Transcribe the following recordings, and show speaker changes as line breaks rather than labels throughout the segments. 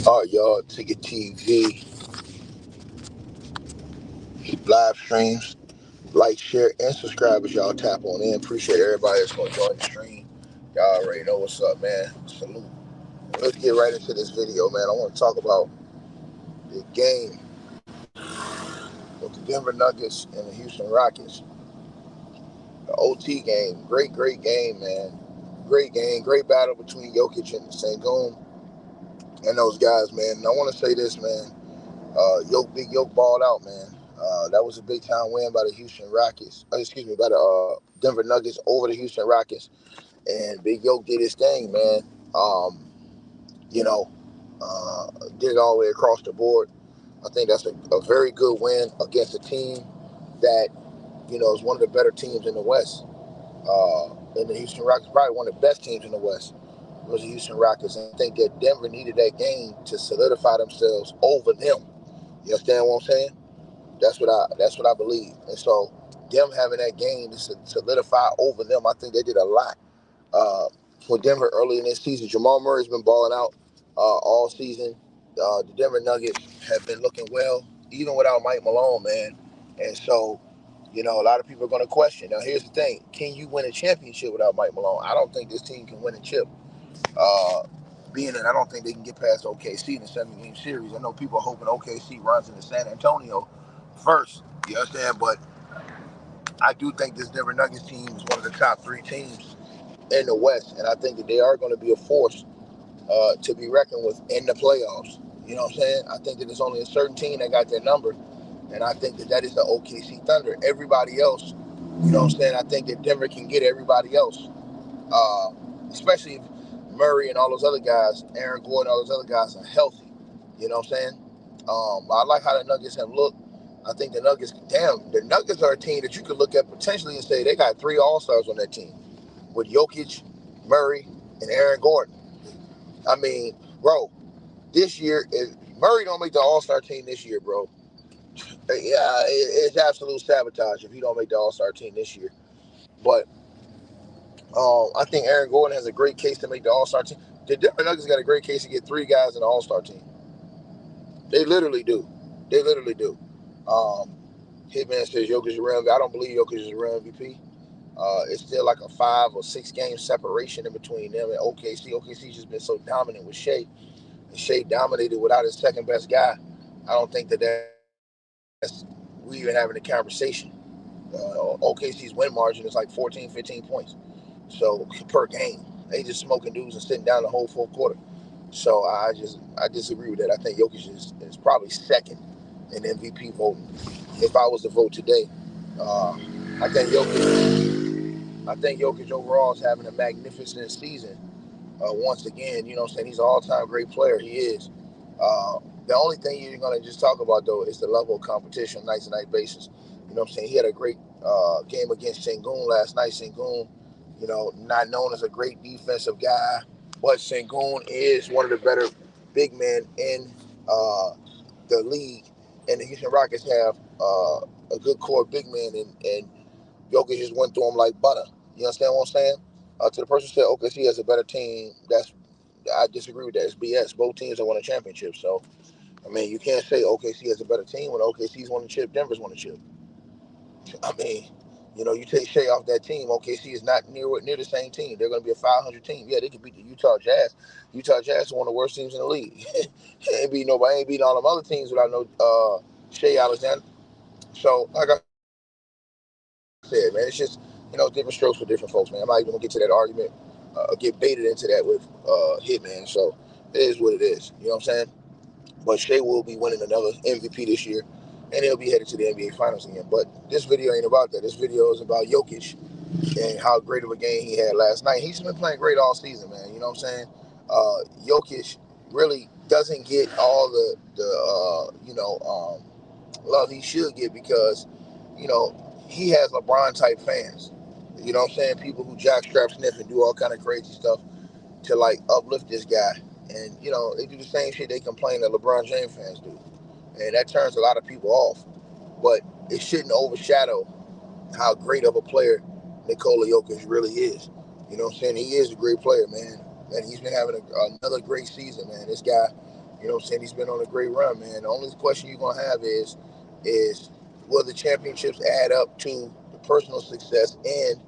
All right, y'all, Ticket TV live streams. Like, share, and subscribe as y'all tap on in. Appreciate everybody that's going to join the stream. Y'all already know what's up, man. Salute. Let's get right into this video, man. I want to talk about the game with the Denver Nuggets and the Houston Rockets. The OT game. Great game, man. Great game. Great battle between Jokic and Sengun and those guys, man. And I want to say this, man. Big Yoke balled out, man. That was a big time win by the Houston Rockets. By the Denver Nuggets over the Houston Rockets. And Big Yoke did his thing, man. Um, you know, did it all the way across the board. I think that's a very good win against a team that, is one of the better teams in the West. And the Houston Rockets, probably one of the best teams in the West, was the Houston Rockets. And I think that Denver needed that game to solidify themselves over them. You understand what I'm saying? That's what I believe. And so them having that game to solidify over them, I think they did a lot for Denver early in this season. Jamal Murray's been balling out all season. The Denver Nuggets have been looking well, even without Mike Malone, man. And so, a lot of people are going to question. Now, here's the thing: can you win a championship without Mike Malone? I don't think this team can win a chip. Uh, Being that I don't think they can get past OKC in a 7-game series. I know people are hoping OKC runs into San Antonio first. You understand? But I do think this Denver Nuggets team is one of the top three teams in the West, and I think that they are going to be a force to be reckoned with in the playoffs. You know what I'm saying? I think that there's only a certain team that got their number, and I think that that is the OKC Thunder. Everybody else, you know what I'm saying? I think that Denver can get everybody else, uh, especially if Murray and all those other guys, Aaron Gordon, all those other guys are healthy. You know what I'm saying? I like how the Nuggets have looked. I think the Nuggets are a team that you could look at potentially and say they got three All-Stars on that team with Jokic, Murray, and Aaron Gordon. I mean, bro, this year, if Murray don't make the All-Star team this year, bro, yeah, it's absolute sabotage if he don't make the All-Star team this year. But I think Aaron Gordon has a great case to make the All-Star team. The Denver Nuggets got a great case to get three guys in the All-Star team. They literally do. They literally do. Um, Hitman says Jokic is a real MVP. I don't believe Jokic is a real MVP. It's still like a 5 or 6 game separation in between them and OKC. OKC's just been so dominant with Shea. And Shea dominated without his second best guy. I don't think that's we even having a conversation. OKC's win margin is like 14, 15 points. So per game. They just smoking dudes and sitting down the whole fourth quarter. So I disagree with that. I think Jokic is probably second in MVP voting. If I was to vote today, uh, I think Jokic overall is having a magnificent season. Once again, you know what I'm saying? He's an all-time great player. He is. Uh, the only thing you're going to just talk about, though, is the level of competition on night-to-night basis. You know what I'm saying? He had a great game against Sengun last night. Sengun, not known as a great defensive guy, but Sengun is one of the better big men in uh, the league. And the Houston Rockets have a good core big man, and Jokic just went through him like butter. You understand what I'm saying? To the person who said OKC has a better team, I disagree with that. It's BS. Both teams have won a championship. So, I mean, you can't say OKC has a better team when OKC's won a chip, Denver's won a chip. I mean, you take Shea off that team, OKC is not near the same team. They're going to be a 500 team. Yeah, they could beat the Utah Jazz. Utah Jazz is one of the worst teams in the league. Ain't beating nobody. Ain't beating all them other teams without no Shea Alexander. So, like I said, man, it's just different strokes for different folks, man. I'm not even gonna get to that argument, get baited into that with Hitman. So it is what it is. You know what I'm saying? But Shea will be winning another MVP this year, and he'll be headed to the NBA Finals again. But this video ain't about that. This video is about Jokic and how great of a game he had last night. He's been playing great all season, man. You know what I'm saying? Jokic really doesn't get all the love he should get because he has LeBron type fans. You know what I'm saying? People who jockstrap sniff and do all kind of crazy stuff to like uplift this guy. And they do the same shit they complain that LeBron James fans do. And that turns a lot of people off. But it shouldn't overshadow how great of a player Nikola Jokic really is. You know what I'm saying? He is a great player, man. And he's been having another great season, man. This guy, You know what I'm saying? He's been on a great run, man. The only question you're gonna have is will the championships add up to the personal success, and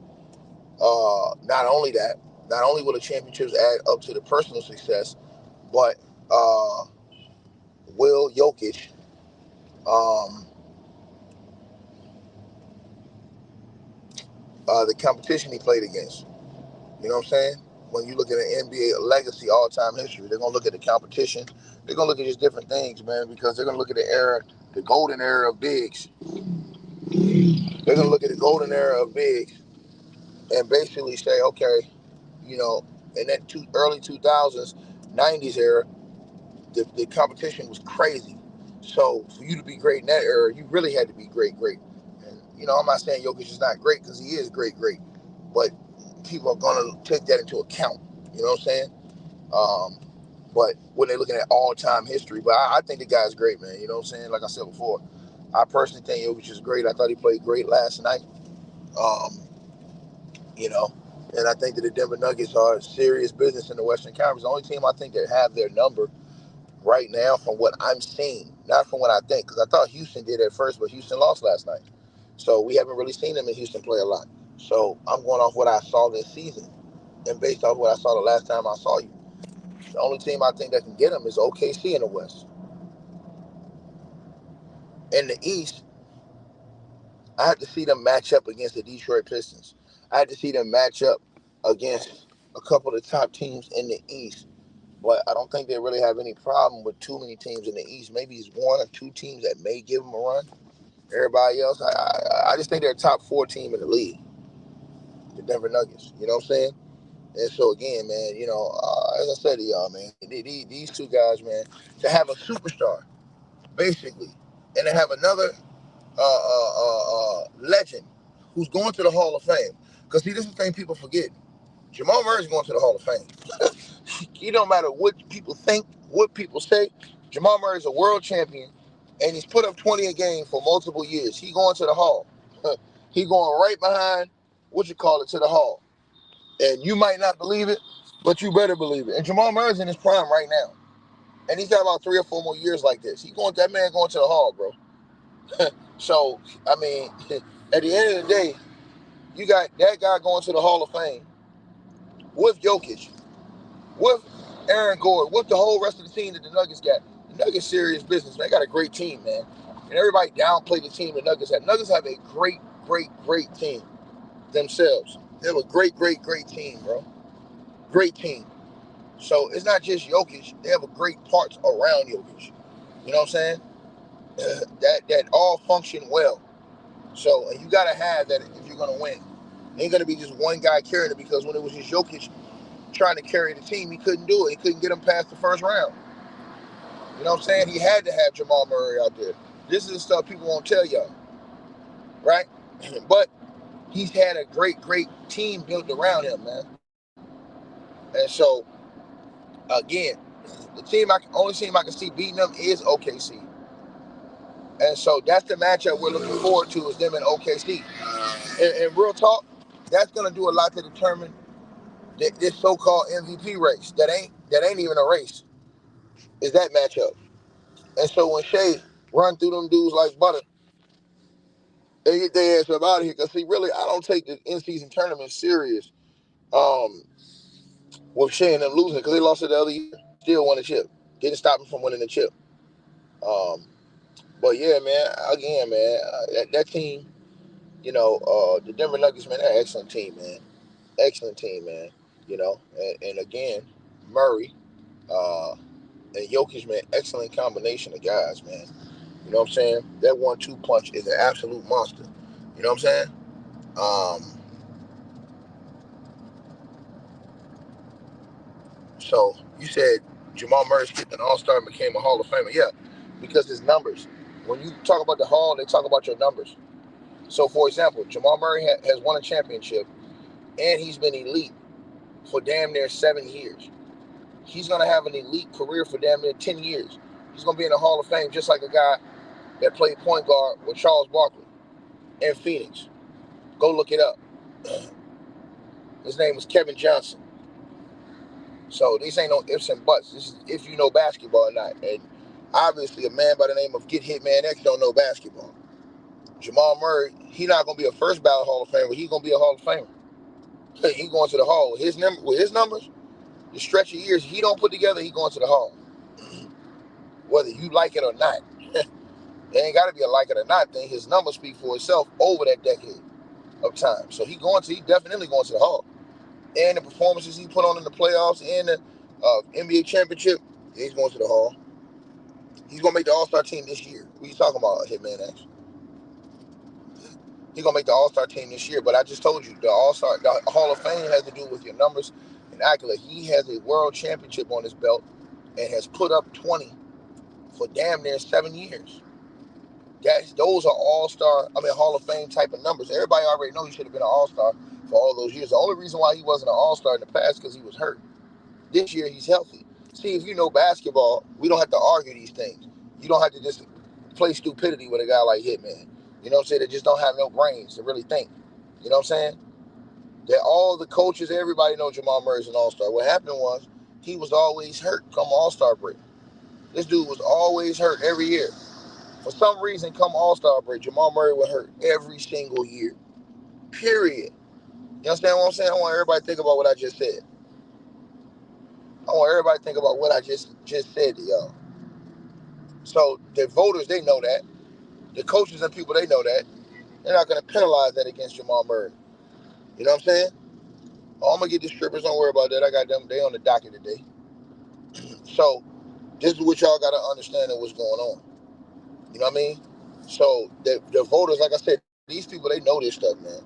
not only that, not only will the championships add up to the personal success, but will Jokic the competition he played against. You know what I'm saying? When you look at an NBA legacy, all-time history, they're gonna look at the competition. They're gonna look at just different things, man, because they're gonna look at the era, the golden era of bigs. They're gonna look at the golden era of bigs and basically say, okay, you know, in that early 2000s, 90s era, the competition was crazy. So for you to be great in that era, you really had to be great, great. And you know, I'm not saying Jokic is not great because he is great, great, but people are gonna take that into account. You know what I'm saying? Um, but when they're looking at all-time history, but I think the guy's great, man. You know what I'm saying? Like I said before, I personally think Jokic is great. I thought he played great last night. Um, you know, and I think that the Denver Nuggets are serious business in the Western Conference. The only team I think that have their number right now, from what I'm seeing, not from what I think, because I thought Houston did at first, but Houston lost last night. So we haven't really seen them in Houston play a lot. So I'm going off what I saw this season, and based off what I saw the last time I saw you. The only team I think that can get them is OKC in the West. In the East, I had to see them match up against the Detroit Pistons. I had to see them match up against a couple of the top teams in the East. But I don't think they really have any problem with too many teams in the East. Maybe it's one or two teams that may give them a run. Everybody else, I just think they're a top four team in the league, the Denver Nuggets. You know what I'm saying? And so again, man, you know, as I said to y'all, man, these two guys, man, to have a superstar, basically, and to have another legend who's going to the Hall of Fame. Because see, this is the thing people forget. Jamal Murray's going to the Hall of Fame. It don't matter what people think, what people say. Jamal Murray's a world champion, and he's put up 20 a game for multiple years. He going to the Hall. He going right behind, to the Hall. And you might not believe it, but you better believe it. And Jamal Murray's in his prime right now. And he's got about 3 or 4 more years like this. That man going to the Hall, bro. So, I mean, at the end of the day, you got that guy going to the Hall of Fame with Jokic, with Aaron Gordon, with the whole rest of the team that the Nuggets got. The Nuggets serious business, man. They got a great team, man. And everybody downplay the team the Nuggets have. Nuggets have a great, great, great team themselves. They have a great, great, great team, bro. Great team. So it's not just Jokic. They have a great parts around Jokic. You know what I'm saying? That all function well. So, and you got to have that if you're going to win. It ain't going to be just one guy carrying it, because when it was just Jokic trying to carry the team, he couldn't do it. He couldn't get him past the first round. You know what I'm saying? He had to have Jamal Murray out there. This is the stuff people won't tell y'all, right? But he's had a great, great team built around him, man. And so, again, only team I can see beating them is OKC. And so that's the matchup we're looking forward to, is them in OKC. And real talk, that's going to do a lot to determine this so-called MVP race. That ain't even a race. Is that matchup? And so when Shea run through them dudes like butter, they get their ass up out of here. Because see, really, I don't take the in-season tournament serious. With Shea and them losing, because they lost it the other year, still won the chip. Didn't stop them from winning the chip. But yeah, man. Again, man, that team. You know, the Denver Nuggets, man, they're an excellent team, man. Excellent team, man. You know, and again, Murray and Jokic, man, excellent combination of guys, man. You know what I'm saying? That 1-2 punch is an absolute monster. You know what I'm saying? So you said Jamal Murray skipped an All-Star and became a Hall of Famer. Yeah, because his numbers. When you talk about the Hall, they talk about your numbers. So, for example, Jamal Murray has won a championship, and he's been elite for damn near 7 years. He's going to have an elite career for damn near 10 years. He's going to be in the Hall of Fame just like a guy that played point guard with Charles Barkley in Phoenix. Go look it up. His name was Kevin Johnson. So these ain't no ifs and buts. This is if you know basketball or not. And obviously, a man by the name of Get Hitman X don't know basketball. Jamal Murray, he not gonna be a first ballot Hall of Famer, but he's gonna be a Hall of Famer. He going to the Hall with his numbers. The stretch of years he don't put together, he going to the Hall. Whether you like it or not, it ain't got to be a like it or not thing. His numbers speak for itself over that decade of time. So he definitely going to the Hall. And the performances he put on in the playoffs and the NBA championship, he's going to the Hall. He's gonna make the All-Star team this year. What are you talking about, Hitman X? He's gonna make the All-Star team this year. But I just told you, the Hall of Fame has to do with your numbers and accolades. He has a world championship on his belt and has put up 20 for damn near 7 years. Those are Hall of Fame type of numbers. Everybody already knows he should have been an All-Star for all those years. The only reason why he wasn't an All-Star in the past is because he was hurt. This year he's healthy. See, if you know basketball, we don't have to argue these things. You don't have to just play stupidity with a guy like Hitman. You know what I'm saying? That just don't have no brains to really think. You know what I'm saying? That all the coaches, everybody know Jamal Murray's an All-Star. What happened was he was always hurt come All-Star break. This dude was always hurt every year. For some reason, come All-Star break, Jamal Murray was hurt every single year. Period. You understand what I'm saying? I want everybody to think about what I just said. I want everybody to think about what I just said to y'all. So the voters, they know that. The coaches and people, they know that. They're not going to penalize that against Jamal Murray. You know what I'm saying? Oh, I'm going to get the strippers. Don't worry about that. I got them. They on the docket today. So this is what y'all got to understand of what's going on. You know what I mean? So the voters, like I said, these people, they know this stuff, man.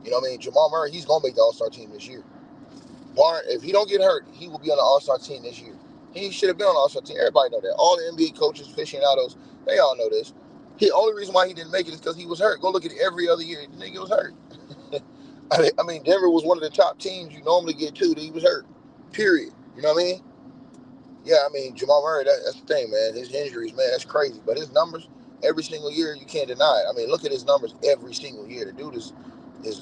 You know what I mean? Jamal Murray, he's going to make the All-Star team this year. If he don't get hurt, he will be on the All-Star team this year. He should have been on the All-Star team. Everybody know that. All the NBA coaches, aficionados, they all know this. The only reason why he didn't make it is because he was hurt. Go look at it every other year. The nigga was hurt. I mean, Denver was one of the top teams you normally get to that he was hurt. Period. You know what I mean? Yeah, I mean, Jamal Murray, that's the thing, man. His injuries, man, that's crazy. But his numbers, every single year, you can't deny it. I mean, look at his numbers every single year. The dude is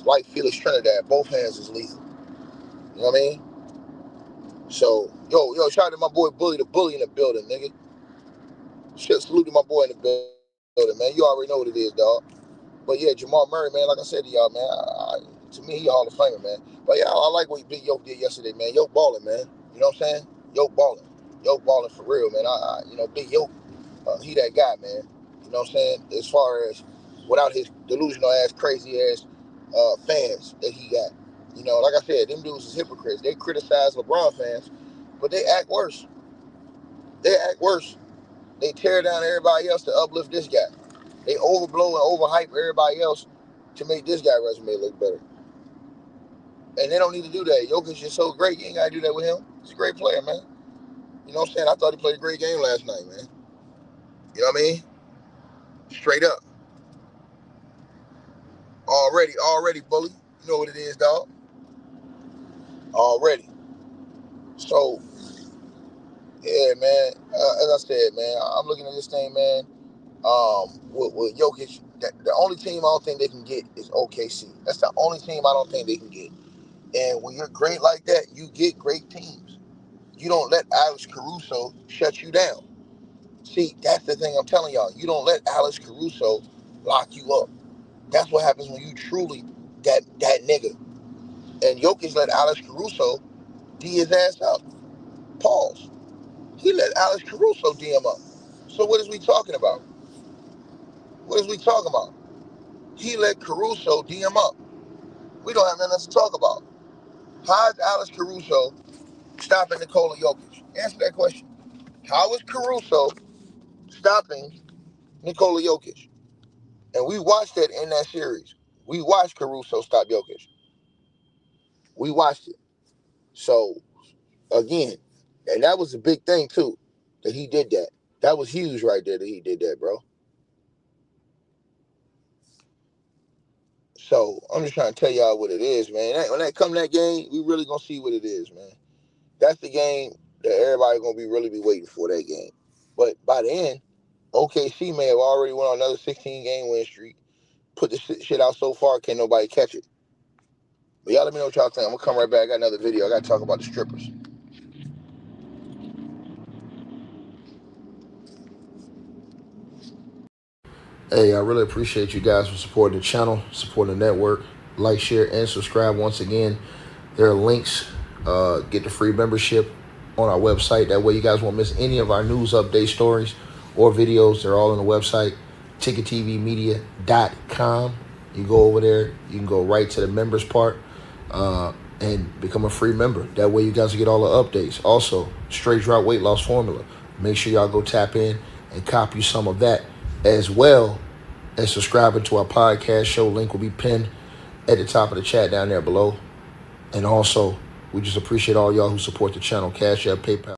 like Felix Trinidad. Both hands is lethal. You know what I mean? So, yo, shout out to my boy Bully, the bully in the building, nigga. Salute to my boy in the building, man. You already know what it is, dog. But yeah, Jamal Murray, man, like I said to y'all, man, to me, he a Hall of Famer, man. But yeah, I like what Big Yoke did yesterday, man. Yoke balling, man. You know what I'm saying? Yoke balling. Yoke balling for real, man. Big Yoke, he that guy, man. You know what I'm saying? As far as without his delusional ass, crazy ass fans that he got. You know, like I said, them dudes is hypocrites. They criticize LeBron fans, but they act worse. They act worse. They tear down everybody else to uplift this guy. They overblow and overhype everybody else to make this guy resume look better. And they don't need to do that. Jokic is so great, you ain't got to do that with him. He's a great player, man. You know what I'm saying? I thought he played a great game last night, man. You know what I mean? Straight up. Already, bully. You know what it is, dog. Already. So, yeah, man. As I said, man, I'm looking at this thing, man. With Jokic, the only team I don't think they can get is OKC. That's the only team I don't think they can get. And when you're great like that, you get great teams. You don't let Alex Caruso shut you down. See, that's the thing I'm telling y'all. You don't let Alex Caruso lock you up. That's what happens when you truly that nigga. And Jokic let Alex Caruso D his ass up. Pause. He let Alex Caruso D him up. So what is we talking about? What is we talking about? He let Caruso D him up. We don't have nothing else to talk about. How is Alex Caruso stopping Nikola Jokic? Answer that question. How is Caruso stopping Nikola Jokic? And we watched that in that series. We watched Caruso stop Jokic. We watched it. So, again, and that was a big thing, too, that he did that. That was huge right there that he did that, bro. So, I'm just trying to tell y'all what it is, man. When that come that game, we really going to see what it is, man. That's the game that everybody going to really be waiting for, that game. But by the end, OKC may have already went on another 16-game win streak. Put the shit out so far, can't nobody catch it. But y'all let me know what y'all think. I'm going to come right back. I got another video. I got to talk about the strippers. Hey, I really appreciate you guys for supporting the channel, supporting the network. Like, share, and subscribe. Once again, there are links. Get the free membership on our website. That way you guys won't miss any of our news update stories or videos. They're all on the website, ticketvmedia.com. You go over there. You can go right to the members part and become a free member. That way you guys will get all the updates. Also, straight drought weight loss formula. Make sure y'all go tap in and copy some of that, as well as subscribing to our podcast show. Link will be pinned at the top of the chat down there below. And also, we just appreciate all y'all who support the channel. Cash App, PayPal.